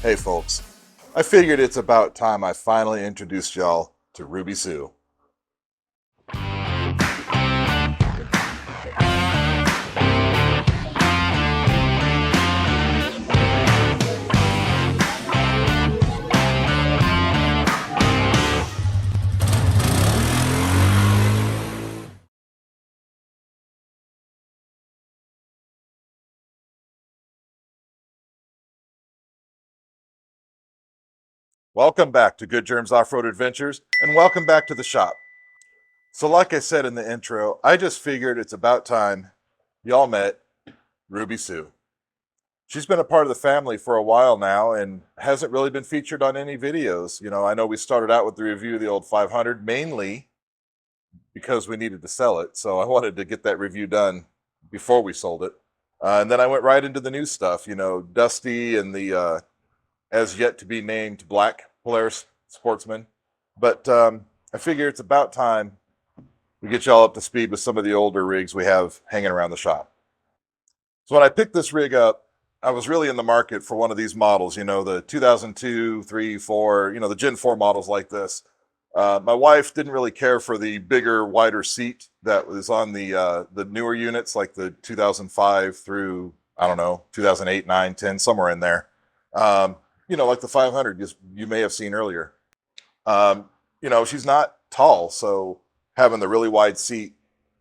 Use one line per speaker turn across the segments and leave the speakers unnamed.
Hey folks, I figured it's about time I finally introduced y'all to Ruby Sue. Welcome back to Goodjerm's Off-Road Adventures, and welcome back to the shop. So like I said in the intro, I just figured it's about time y'all met Ruby Sue. She's been a part of the family for a while now and hasn't really been featured on any videos. I know we started out with the review of the old 500 mainly because we needed to sell it. So I wanted to get that review done before we sold it. And then I went right into the new stuff, Dusty and the as yet to be named black Polaris Sportsman. But I figure it's about time we get y'all up to speed with some of the older rigs we have hanging around the shop. So when I picked this rig up, I was really in the market for one of these models, the 2002, 3, 4, the Gen 4 models like this. My wife didn't really care for the bigger, wider seat that was on the newer units, like the 2005 through, I don't know, 2008, 9, 10, somewhere in there. Like the 500 you may have seen earlier. She's not tall, so having the really wide seat,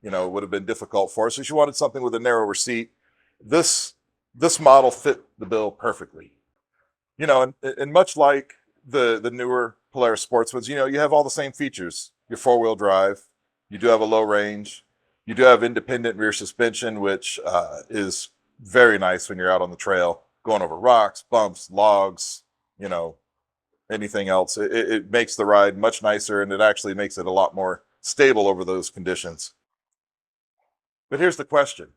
would have been difficult for her. So she wanted something with a narrower seat. This model fit the bill perfectly. And much like the newer Polaris Sportsmans, you have all the same features. Your four-wheel drive, you do have a low range, you do have independent rear suspension, which is very nice when you're out on the trail, going over rocks, bumps, logs, anything else. It makes the ride much nicer, and it actually makes it a lot more stable over those conditions. But here's the question.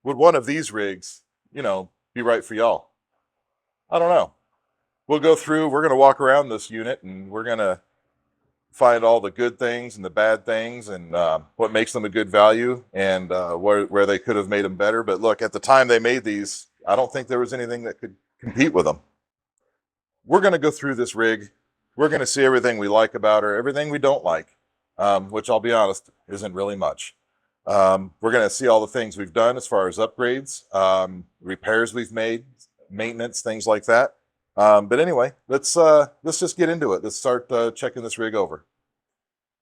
Would one of these rigs, be right for y'all? I don't know. We're going to walk around this unit, and we're going to find all the good things and the bad things and what makes them a good value and where they could have made them better. But look, at the time they made these, I don't think there was anything that could compete with them. We're going to go through this rig. We're going to see everything we like about her, everything we don't like, which I'll be honest, isn't really much. We're going to see all the things we've done as far as upgrades, repairs we've made, maintenance, things like that. But anyway, let's just get into it. Let's start checking this rig over.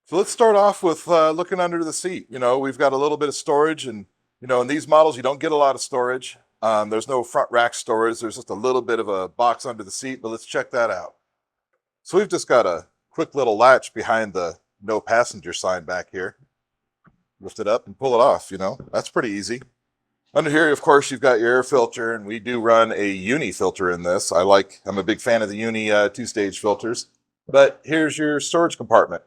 So let's start off with looking under the seat. We've got a little bit of storage, and in these models you don't get a lot of storage. There's no front rack storage. There's just a little bit of a box under the seat, but let's check that out. So we've just got a quick little latch behind the no passenger sign back here. Lift it up and pull it off. That's pretty easy. Under here, of course, you've got your air filter, and we do run a uni filter in this. I'm a big fan of the uni two-stage filters. But here's your storage compartment.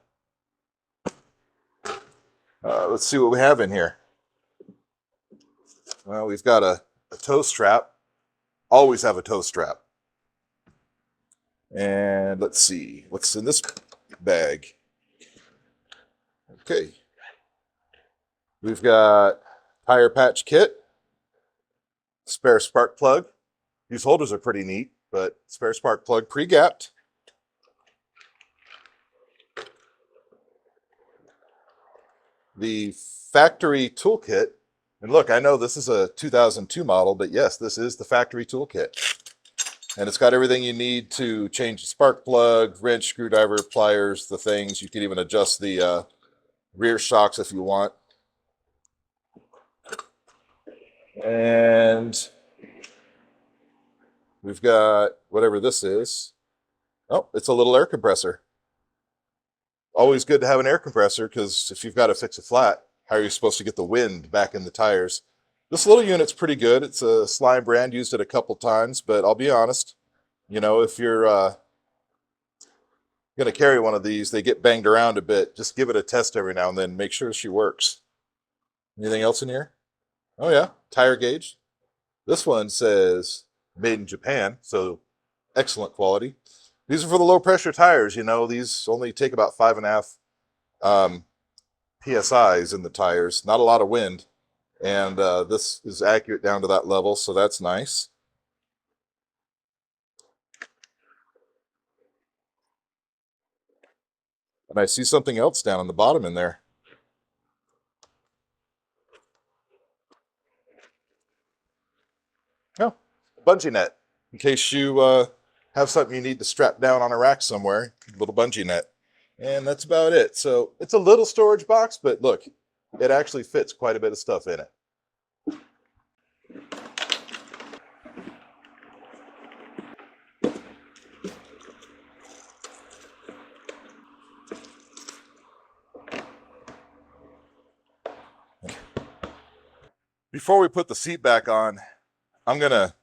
Let's see what we have in here. Well, we've got a tow strap. Always have a tow strap. And let's see what's in this bag. Okay. We've got tire patch kit, spare spark plug. These holders are pretty neat, but spare spark plug pre-gapped. The factory toolkit. And look, I know this is a 2002 model, but yes, this is the factory toolkit. And it's got everything you need to change the spark plug, wrench, screwdriver, pliers, the things. You can even adjust the rear shocks if you want. And we've got whatever this is. Oh, it's a little air compressor. Always good to have an air compressor, because if you've got to fix a flat, how are you supposed to get the wind back in the tires? This little unit's pretty good. It's a Slime brand, used it a couple times, but I'll be honest, if you're going to carry one of these, they get banged around a bit. Just give it a test every now and then. Make sure she works. Anything else in here? Oh, yeah. Tire gauge. This one says made in Japan, so excellent quality. These are for the low pressure tires. These only take about 5.5 PSIs in the tires. Not a lot of wind. And this is accurate down to that level, so that's nice. And I see something else down on the bottom in there. Oh, bungee net. In case you have something you need to strap down on a rack somewhere, little bungee net. And that's about it. So it's a little storage box, but look, it actually fits quite a bit of stuff in it. Before we put the seat back on, I'm going to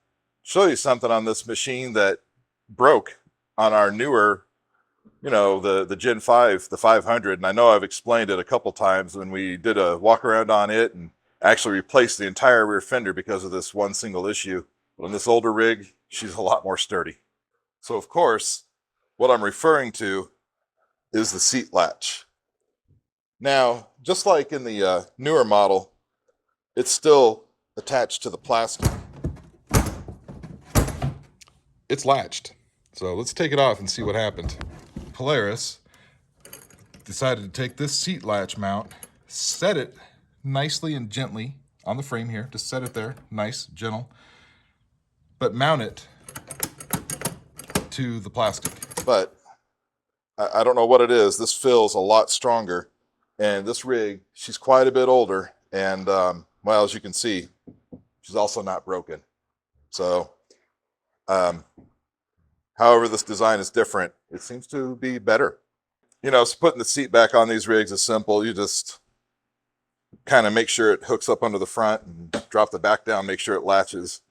show you something on this machine that broke on our newer, the Gen 5, the 500. And I know I've explained it a couple times when we did a walk around on it and actually replaced the entire rear fender because of this one single issue. But on this older rig, she's a lot more sturdy. So of course, what I'm referring to is the seat latch. Now, just like in the newer model, it's still attached to the plastic. It's latched. So let's take it off and see what happened. Polaris decided to take this seat latch mount, set it nicely and gently on the frame here. Just set it there, nice, gentle, but mount it to the plastic. But I don't know what it is. This feels a lot stronger. And this rig, she's quite a bit older. And, well, as you can see, she's also not broken. So, however this design is different, it seems to be better. So putting the seat back on these rigs is simple. You just kind of make sure it hooks up under the front and drop the back down, make sure it latches,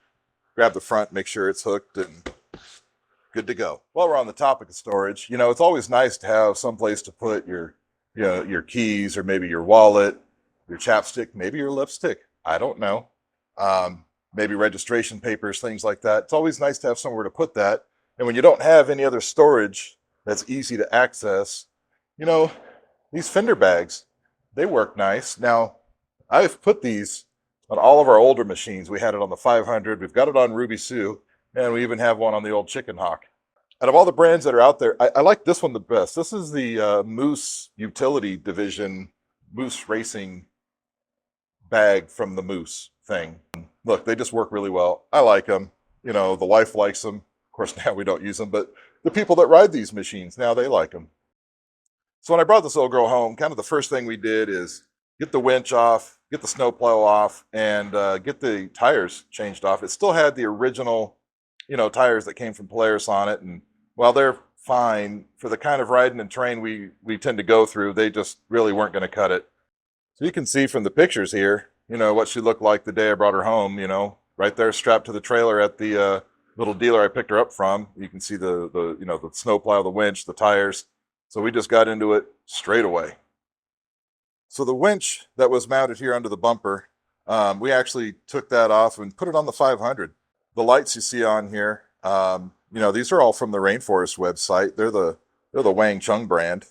grab the front, make sure it's hooked, and good to go. While we're on the topic of storage, it's always nice to have some place to put your keys, or maybe your wallet, your chapstick, maybe your lipstick. I don't know. Maybe registration papers, things like that. It's always nice to have somewhere to put that. And when you don't have any other storage that's easy to access, these fender bags, they work nice. Now, I've put these on all of our older machines. We had it on the 500. We've got it on Ruby Sue, and we even have one on the old Chicken Hawk. Out of all the brands that are out there, I like this one the best. This is the Moose Utility Division Moose Racing bag from the Moose thing. Look, they just work really well. I like them. The wife likes them. Of course, now we don't use them, but the people that ride these machines, now they like them. So when I brought this old girl home, kind of the first thing we did is get the winch off, get the snowplow off, and get the tires changed off. It still had the original, tires that came from Polaris on it. And while they're fine for the kind of riding and terrain we tend to go through, they just really weren't going to cut it. So you can see from the pictures here, what she looked like the day I brought her home, right there strapped to the trailer at the little dealer I picked her up from. You can see the snowplow, the winch, the tires. So we just got into it straight away. So the winch that was mounted here under the bumper, we actually took that off and put it on the 500. The lights you see on here, these are all from the Rainforest website. They're the Wang Chung brand.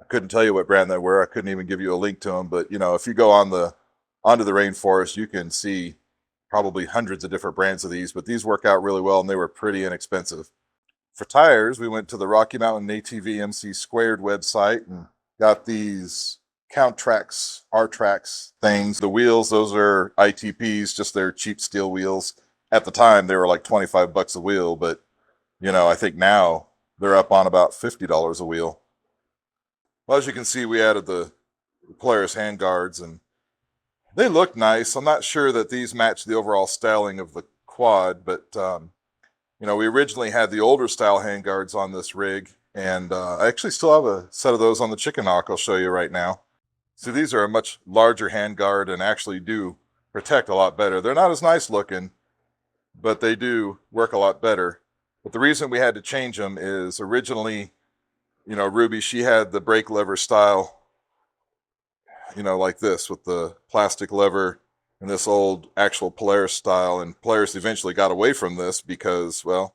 I couldn't tell you what brand they were. I couldn't even give you a link to them. But if you go onto the Rainforest, you can see probably hundreds of different brands of these. But these work out really well, and they were pretty inexpensive. For tires, we went to the Rocky Mountain ATV MC Squared website and got these Counttrax, R-Trax things. The wheels, those are ITPs, just their cheap steel wheels. At the time, they were like $25 a wheel, but I think now they're up on about $50 a wheel. Well, as you can see, we added the Polaris handguards, and they look nice. I'm not sure that these match the overall styling of the quad, but we originally had the older style handguards on this rig, and I actually still have a set of those on the Chicken Hawk I'll show you right now. So these are a much larger handguard and actually do protect a lot better. They're not as nice looking, but they do work a lot better. But the reason we had to change them is originally, Ruby, she had the brake lever style, like this with the plastic lever, and this old actual Polaris style. And Polaris eventually got away from this because, well,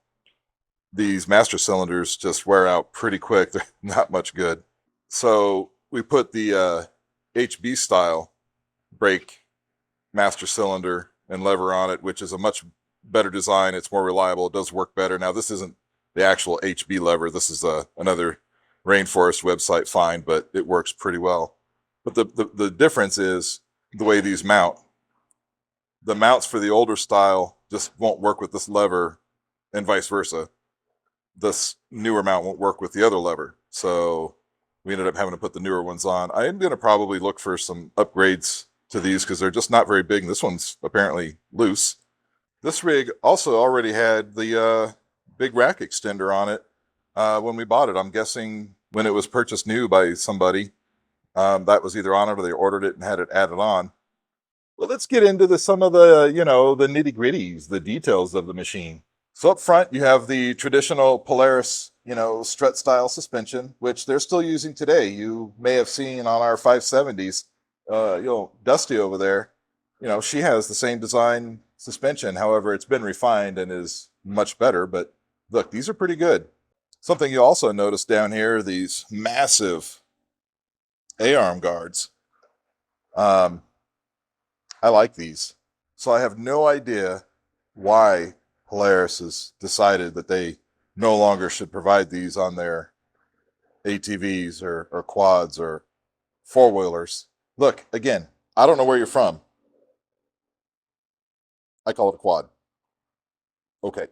these master cylinders just wear out pretty quick. They're not much good. So we put the HB style brake master cylinder and lever on it, which is a much better design. It's more reliable. It does work better. Now, this isn't the actual HB lever. This is another Rainforest website find, but it works pretty well. But the difference is the way these mount. The mounts for the older style just won't work with this lever, and vice versa. This newer mount won't work with the other lever. So we ended up having to put the newer ones on. I am going to probably look for some upgrades to these because they're just not very big. And this one's apparently loose. This rig also already had the big rack extender on it when we bought it. I'm guessing when it was purchased new by somebody, that was either on it or they ordered it and had it added on. Well, let's get into some of the, the nitty gritties, the details of the machine. So up front, you have the traditional Polaris, strut style suspension, which they're still using today. You may have seen on our 570s, Dusty over there, she has the same design suspension. However, it's been refined and is much better, but look, these are pretty good. Something you also notice down here are these massive A-arm guards. I like these. So I have no idea why Polaris has decided that they no longer should provide these on their ATVs or quads or four-wheelers. Look, again, I don't know where you're from. I call it a quad. Okay.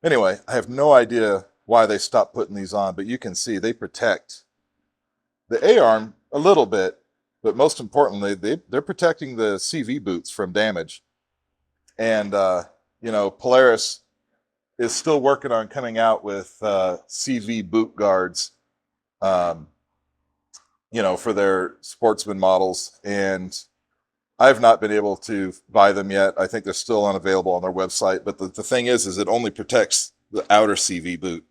Anyway, I have no idea why they stopped putting these on, but you can see they protect the A-arm a little bit, but most importantly, they're protecting the CV boots from damage. And, Polaris is still working on coming out with CV boot guards, for their Sportsman models. And I've not been able to buy them yet. I think they're still unavailable on their website. But the thing is it only protects the outer CV boot.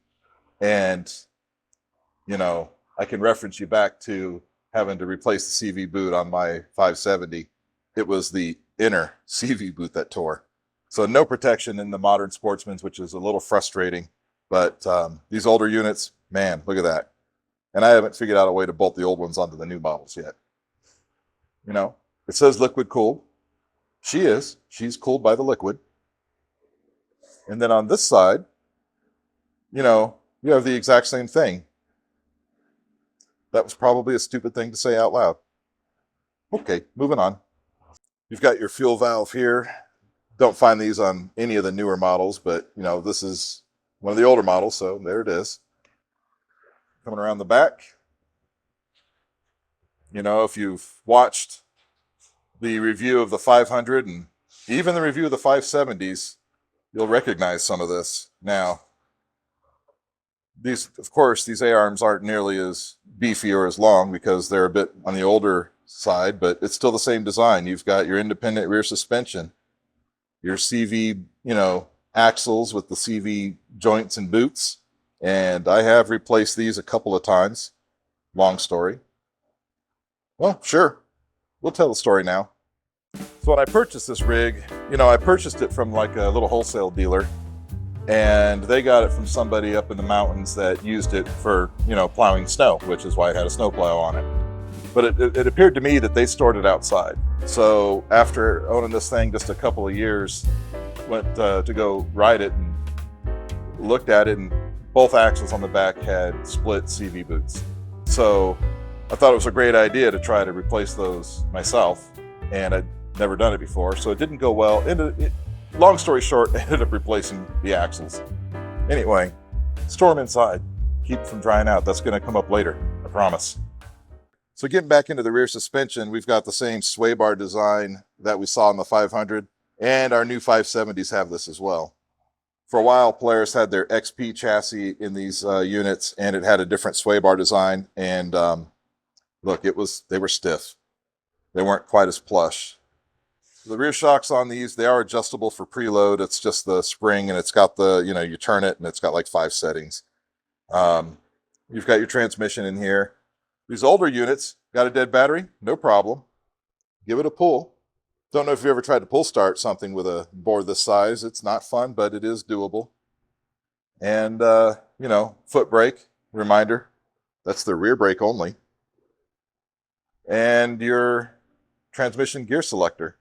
And, I can reference you back to having to replace the CV boot on my 570. It was the inner CV boot that tore. So no protection in the modern Sportsmans, which is a little frustrating. But these older units, man, look at that. And I haven't figured out a way to bolt the old ones onto the new models yet. It says liquid cooled. She's cooled by the liquid. And then on this side, you have the exact same thing. That was probably a stupid thing to say out loud. Okay, moving on. You've got your fuel valve here. Don't find these on any of the newer models, but, this is one of the older models, so there it is. Coming around the back. If you've watched the review of the 500 and even the review of the 570s, you'll recognize some of this. Now, these A-arms aren't nearly as beefy or as long because they're a bit on the older side, but it's still the same design. You've got your independent rear suspension, your CV, axles with the CV joints and boots. And I have replaced these a couple of times. Long story. Well, sure. We'll tell the story now. So when I purchased this rig, I purchased it from like a little wholesale dealer. And they got it from somebody up in the mountains that used it for, plowing snow, which is why it had a snowplow on it. But it appeared to me that they stored it outside. So after owning this thing just a couple of years, went to go ride it and looked at it, and both axles on the back had split CV boots. So I thought it was a great idea to try to replace those myself, and I'd never done it before, so it didn't go well. Long story short, I ended up replacing the axles. Anyway, store them inside. Keep them from drying out. That's going to come up later, I promise. So getting back into the rear suspension, we've got the same sway bar design that we saw in the 500, and our new 570s have this as well. For a while, Polaris had their XP chassis in these units, and it had a different sway bar design. And look, they were stiff. They weren't quite as plush. The rear shocks on these, they are adjustable for preload. It's just the spring, and it's got the, you turn it, and it's got like 5 settings. You've got your transmission in here. These older units, got a dead battery? No problem. Give it a pull. Don't know if you ever tried to pull start something with a board this size. It's not fun, but it is doable. And, foot brake, reminder, that's the rear brake only. And your transmission gear selector.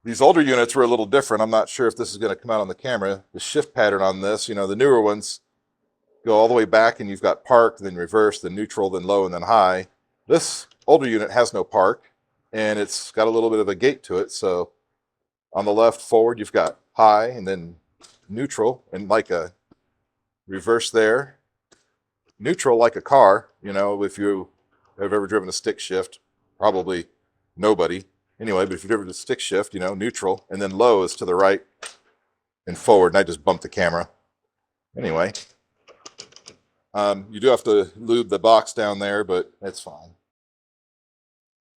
These older units were a little different. I'm not sure if this is going to come out on the camera. The shift pattern on this, the newer ones, go all the way back and you've got park, then reverse, then neutral, then low, and then high. This older unit has no park, and it's got a little bit of a gait to it. So on the left forward, you've got high and then neutral, and like a reverse there. Neutral like a car, if you have ever driven a stick shift, probably nobody. Anyway, but if you've driven a stick shift, neutral, and then low is to the right and forward, and I just bumped the camera. Anyway, you do have to lube the box down there, but it's fine.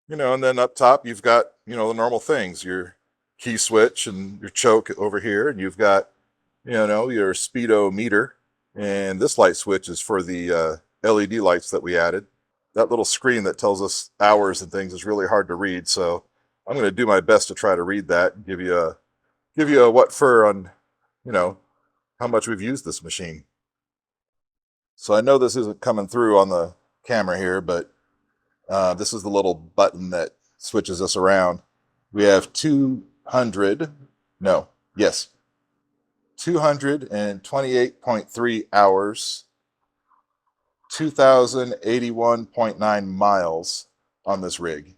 And then up top, you've got, the normal things, your key switch and your choke over here, and you've got, your speedometer, and this light switch is for the LED lights that we added. That little screen that tells us hours and things is really hard to read, so I'm going to do my best to try to read that and give you a what for on, how much we've used this machine. So I know this isn't coming through on the camera here, but this is the little button that switches us around. We have 228.3 hours, 2,081.9 miles on this rig.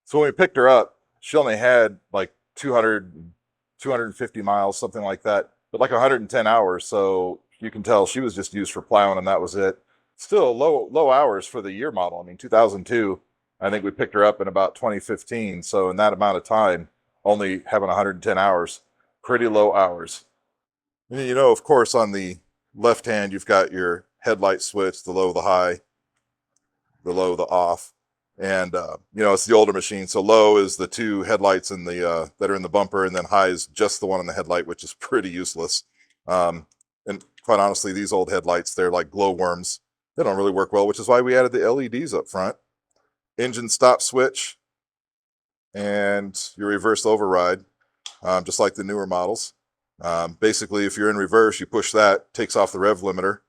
So when we picked her up, she only had like 250 miles, something like that, but like 110 hours. So you can tell she was just used for plowing, and that was it. Still low hours for the year model. I mean, 2002, I think we picked her up in about 2015. So in that amount of time, only having 110 hours, pretty low hours. And of course, on the left hand, you've got your headlight switch, the low, the high, the low, the off. And, it's the older machine. So low is the two headlights in the that are in the bumper, and then high is just the one in the headlight, which is pretty useless. And quite honestly, these old headlights, they're like glowworms. They don't really work well, which is why we added the LEDs up front. Engine stop switch and your reverse override, just like the newer models. Basically, if you're in reverse, you push that, takes off the rev limiter.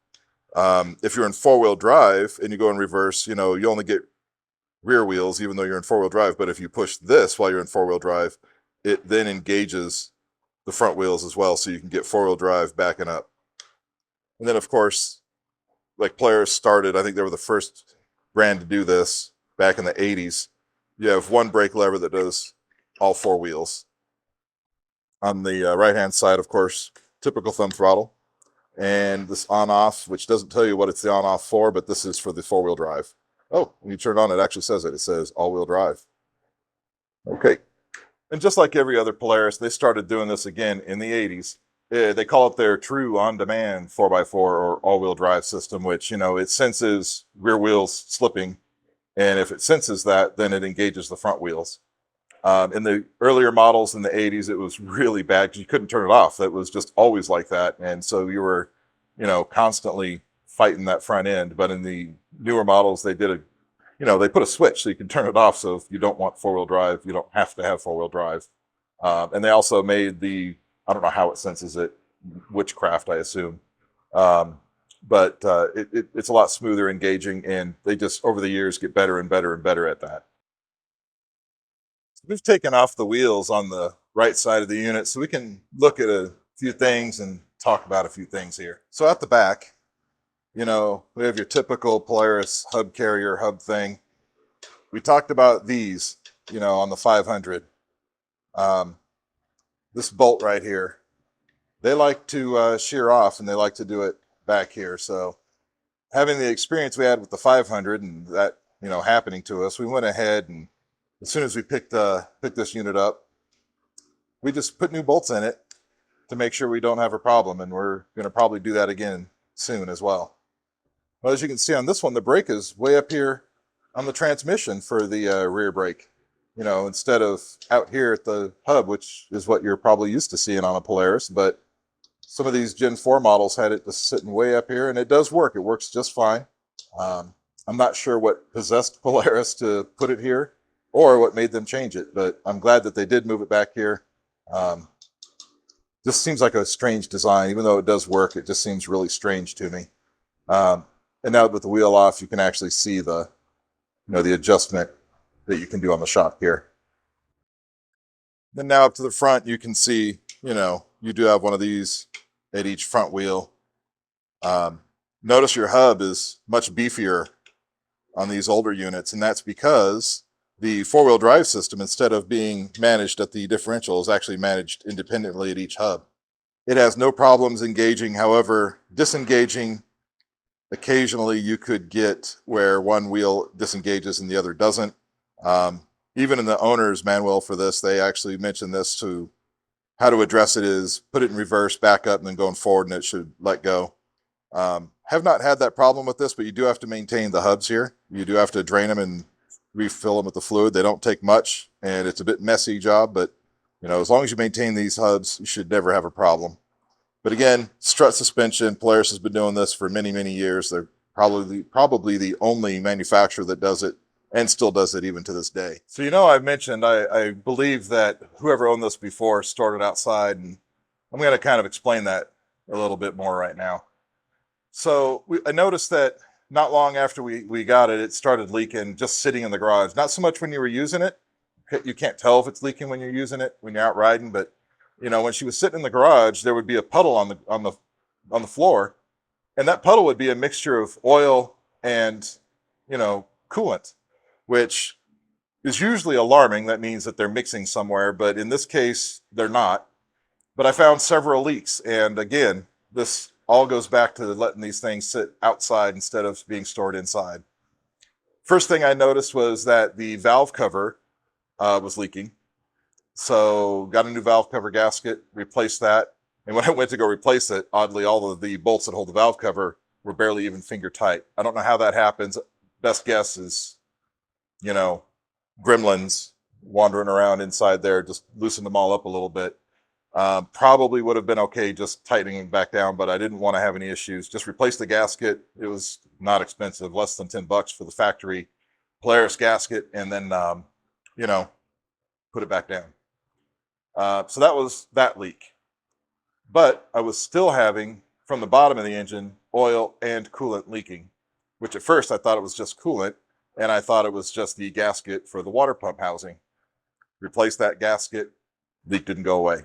If you're in four-wheel drive and you go in reverse, you only get rear wheels, even though you're in four-wheel drive. But if you push this while you're in four-wheel drive, it then engages the front wheels as well, so you can get four-wheel drive backing up. And then, of course, like Polaris started, I think they were the first brand to do this back in the 80s. You have one brake lever that does all four wheels. On the right-hand side, of course, typical thumb throttle. And this on-off, which doesn't tell you what it's the on-off for, but this is for the four-wheel drive. Oh, when you turn it on, it actually says it. It says all-wheel drive. Okay. And just like every other Polaris, they started doing this again in the 80s. They call it their true on-demand 4x4 or all-wheel drive system, which, it senses rear wheels slipping. And if it senses that, then it engages the front wheels. In the earlier models in the 80s, it was really bad because you couldn't turn it off. That was just always like that. And so you were, constantly fighting that front end. But in the newer models, they did they put a switch so you can turn it off. So if you don't want four-wheel drive, you don't have to have four-wheel drive. And they also made I don't know how it senses it, witchcraft, I assume. But it's a lot smoother engaging, and they just, over the years, get better and better and better at that. We've taken off the wheels on the right side of the unit, so we can look at a few things and talk about a few things here. So at the back, we have your typical Polaris hub carrier hub thing. We talked about these, on the 500. This bolt right here, they like to shear off, and they like to do it back here. So having the experience we had with the 500 and that, happening to us, we went ahead and as soon as we picked this unit up, we just put new bolts in it to make sure we don't have a problem. And we're going to probably do that again soon as well. Well, as you can see on this one, the brake is way up here on the transmission for the rear brake, instead of out here at the hub, which is what you're probably used to seeing on a Polaris. But some of these Gen 4 models had it just sitting way up here, and it does work. It works just fine. I'm not sure what possessed Polaris to put it here or what made them change it, but I'm glad that they did move it back here. This seems like a strange design. Even though it does work, it just seems really strange to me. And now with the wheel off, you can actually see the adjustment that you can do on the shock here. Then now up to the front, you can see, you do have one of these at each front wheel. Notice your hub is much beefier on these older units, and that's because the four-wheel drive system, instead of being managed at the differential, is actually managed independently at each hub. It has no problems engaging. However, disengaging, occasionally you could get where one wheel disengages and the other doesn't. Even in the owner's manual for this, they actually mention this to how to address it is put it in reverse, back up, and then going forward, and it should let go. Have not had that problem with this, but you do have to maintain the hubs here. You do have to drain them and refill them with the fluid. They don't take much, and it's a bit messy job, but as long as you maintain these hubs, you should never have a problem. But again, strut suspension, Polaris has been doing this for many, many years. They're probably the only manufacturer that does it and still does it even to this day. So, I've mentioned, I believe that whoever owned this before stored it outside, and I'm going to kind of explain that a little bit more right now. So I noticed that not long after we got it, it started leaking just sitting in the garage. Not so much when you were using it. You can't tell if it's leaking when you're using it, when you're out riding, but when she was sitting in the garage, there would be a puddle on the floor, and that puddle would be a mixture of oil and coolant, which is usually alarming. That means that they're mixing somewhere, but in this case, they're not. But I found several leaks, and again, this all goes back to letting these things sit outside instead of being stored inside. First thing I noticed was that the valve cover was leaking. So got a new valve cover gasket, replaced that. And when I went to go replace it, oddly, all of the bolts that hold the valve cover were barely even finger tight. I don't know how that happens. Best guess is, gremlins wandering around inside there, just loosen them all up a little bit. Probably would have been okay just tightening them back down, but I didn't want to have any issues. Just replace the gasket. It was not expensive, less than $10 for the factory Polaris gasket, and then, put it back down. So that was that leak. But I was still having, from the bottom of the engine, oil and coolant leaking, which at first I thought it was just coolant, and I thought it was just the gasket for the water pump housing. Replaced that gasket, leak didn't go away.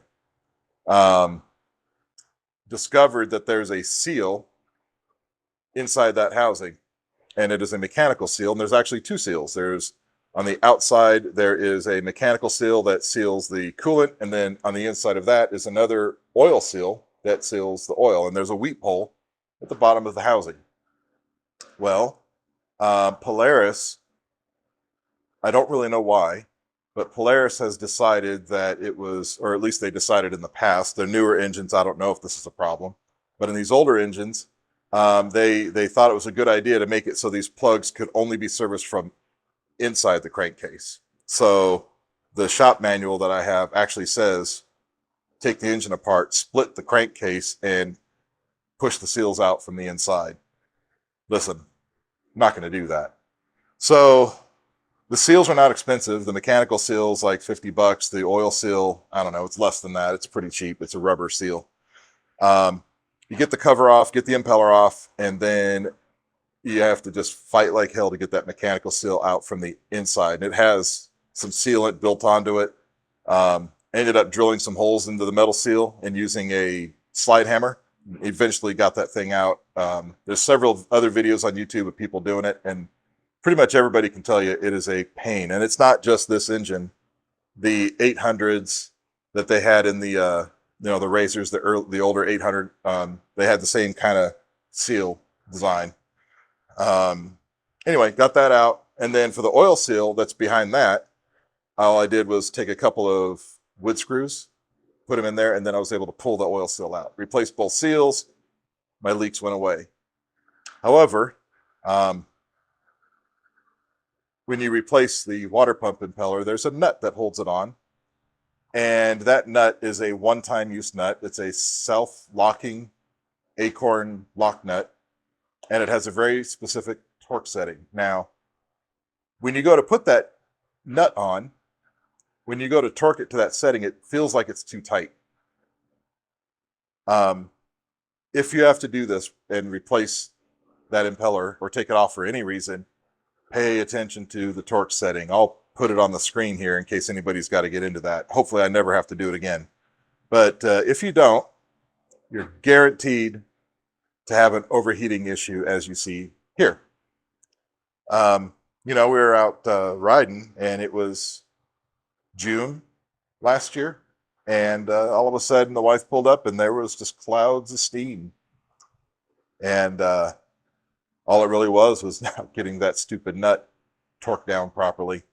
Discovered that there's a seal inside that housing, and it is a mechanical seal, and there's actually two seals. There's on the outside, there is a mechanical seal that seals the coolant, and then on the inside of that is another oil seal that seals the oil, and there's a weep hole at the bottom of the housing. Well, Polaris, I don't really know why, but Polaris has decided that it was, or at least they decided in the past, their newer engines, I don't know if this is a problem, but in these older engines, they thought it was a good idea to make it so these plugs could only be serviced from inside the crankcase. So the shop manual that I have actually says, take the engine apart, split the crankcase, and push the seals out from the inside. Listen, I'm not going to do that. So the seals are not expensive. The mechanical seal's like $50. The oil seal, I don't know, it's less than that. It's pretty cheap. It's a rubber seal. You get the cover off, get the impeller off, and then you have to just fight like hell to get that mechanical seal out from the inside. And it has some sealant built onto it. Ended up drilling some holes into the metal seal and using a slide hammer. Eventually got that thing out. There's several other videos on YouTube of people doing it, and pretty much everybody can tell you it is a pain. And it's not just this engine. The 800s that they had in the the Razors, the older 800, they had the same kind of seal design. Anyway, got that out. And then for the oil seal that's behind that, all I did was take a couple of wood screws, put them in there, and then I was able to pull the oil seal out. Replaced both seals. My leaks went away. However, when you replace the water pump impeller, there's a nut that holds it on. And that nut is a one-time use nut. It's a self-locking acorn lock nut, and it has a very specific torque setting. Now, when you go to put that nut on, when you go to torque it to that setting, it feels like it's too tight. If you have to do this and replace that impeller or take it off for any reason, pay attention to the torque setting. I'll put it on the screen here in case anybody's got to get into that. Hopefully I never have to do it again. But if you don't, you're guaranteed to have an overheating issue, as you see here. We were out riding, and it was June last year, and all of a sudden the wife pulled up, and there was just clouds of steam, and all it really was not getting that stupid nut torqued down properly.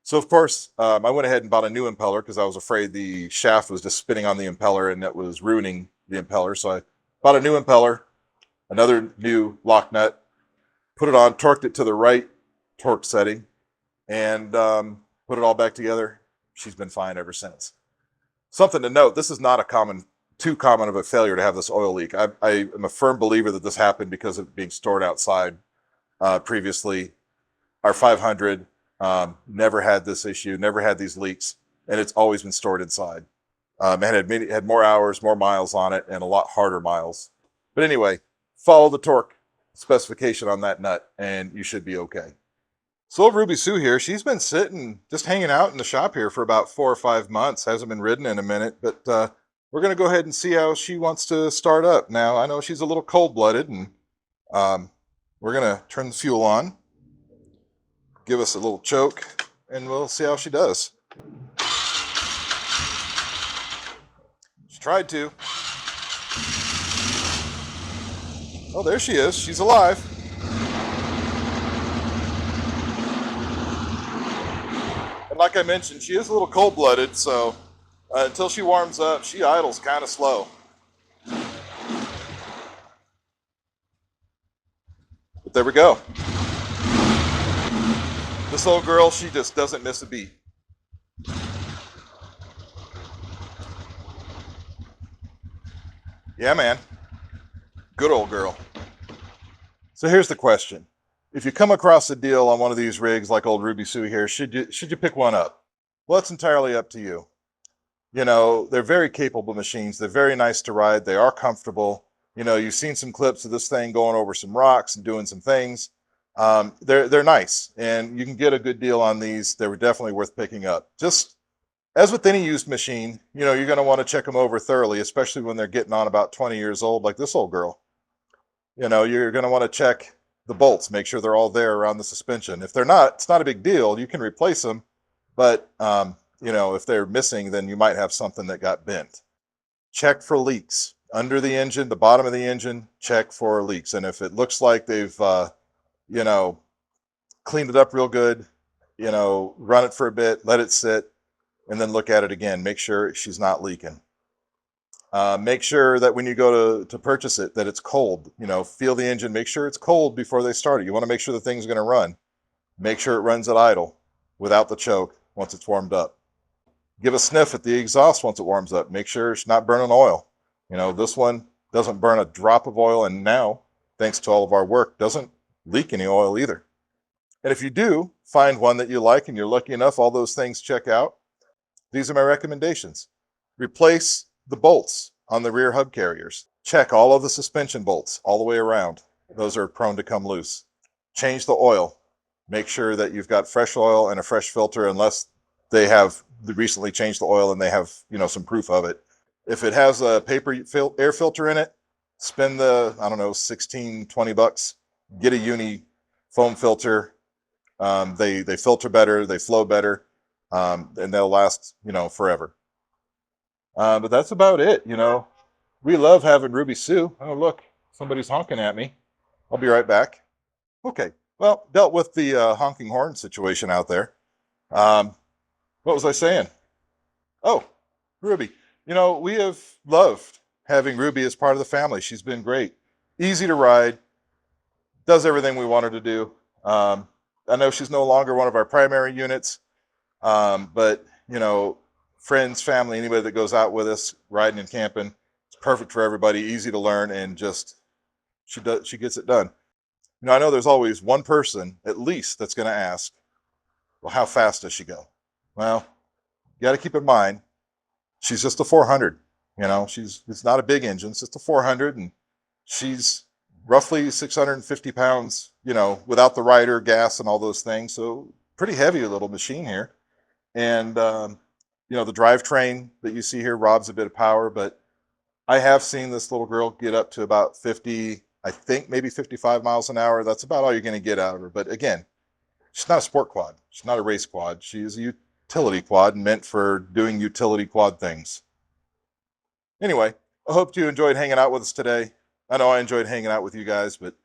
So of course, I went ahead and bought a new impeller because I was afraid the shaft was just spinning on the impeller and that was ruining the impeller. So I bought a new impeller, another new lock nut, put it on, torqued it to the right torque setting, and put it all back together. She's been fine ever since. Something to note, this is not too common of a failure to have this oil leak. I am a firm believer that this happened because of being stored outside previously. Our 500 never had this issue, never had these leaks, and it's always been stored inside. It had more hours, more miles on it, and a lot harder miles. But anyway, follow the torque specification on that nut, and you should be okay. So little Ruby Sue here, she's been sitting, just hanging out in the shop here for about 4 or 5 months. Hasn't been ridden in a minute, but we're going to go ahead and see how she wants to start up. Now, I know she's a little cold-blooded, and we're going to turn the fuel on, give us a little choke, and we'll see how she does. She tried to. Oh, there she is. She's alive. And like I mentioned, she is a little cold-blooded, so until she warms up, she idles kind of slow. But there we go. This little girl, she just doesn't miss a beat. Yeah, man. Good old girl. So here's the question. If you come across a deal on one of these rigs like old Ruby Sue here, should you pick one up? Well, it's entirely up to you. They're very capable machines. They're very nice to ride. They are comfortable. You've seen some clips of this thing going over some rocks and doing some things. They're nice, and you can get a good deal on these. They were definitely worth picking up. Just as with any used machine, you're going to want to check them over thoroughly, especially when they're getting on about 20 years old, like this old girl. You're going to want to check the bolts, make sure they're all there around the suspension. If they're not, it's not a big deal. You can replace them, but if they're missing, then you might have something that got bent. Check for leaks under the engine, the bottom of the engine. Check for leaks, and if it looks like they've cleaned it up real good, run it for a bit, let it sit, and then look at it again. Make sure she's not leaking. Make sure that when you go to purchase it, that it's cold. Feel the engine. Make sure it's cold before they start it. You want to make sure the thing's going to run. Make sure it runs at idle without the choke once it's warmed up. Give a sniff at the exhaust once it warms up. Make sure it's not burning oil. This one doesn't burn a drop of oil, and now, thanks to all of our work, doesn't leak any oil either. And if you do find one that you like and you're lucky enough all those things check out, these are my recommendations. Replace the bolts on the rear hub carriers. Check all of the suspension bolts all the way around. Those are prone to come loose. Change the oil. Make sure that you've got fresh oil and a fresh filter, unless they have recently changed the oil and they have some proof of it. If it has a paper air filter in it, spend the, $16, $20. Get a uni foam filter. They filter better, they flow better, and they'll last forever. But that's about it. We love having Ruby Sue. Oh, look, somebody's honking at me. I'll be right back. Okay, well, dealt with the honking horn situation out there. What was I saying? Oh, Ruby. We have loved having Ruby as part of the family. She's been great. Easy to ride. Does everything we want her to do. I know she's no longer one of our primary units, but, friends, family, anybody that goes out with us, riding and camping, it's perfect for everybody, easy to learn, and just, she gets it done. I know there's always one person, at least, that's going to ask, well, how fast does she go? Well, you got to keep in mind, she's just a 400. It's not a big engine, it's just a 400, and she's roughly 650 pounds, without the rider, gas, and all those things. So pretty heavy little machine here. And, the drivetrain that you see here robs a bit of power, but I have seen this little girl get up to about 50, I think maybe 55 miles an hour. That's about all you're going to get out of her. But again, she's not a sport quad. She's not a race quad. She is a utility quad meant for doing utility quad things. Anyway, I hope you enjoyed hanging out with us today. I know I enjoyed hanging out with you guys, but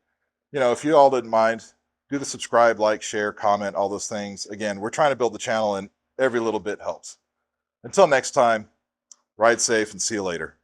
if you all didn't mind, do the subscribe, like, share, comment, all those things. Again, we're trying to build the channel and every little bit helps. Until next time, ride safe and see you later.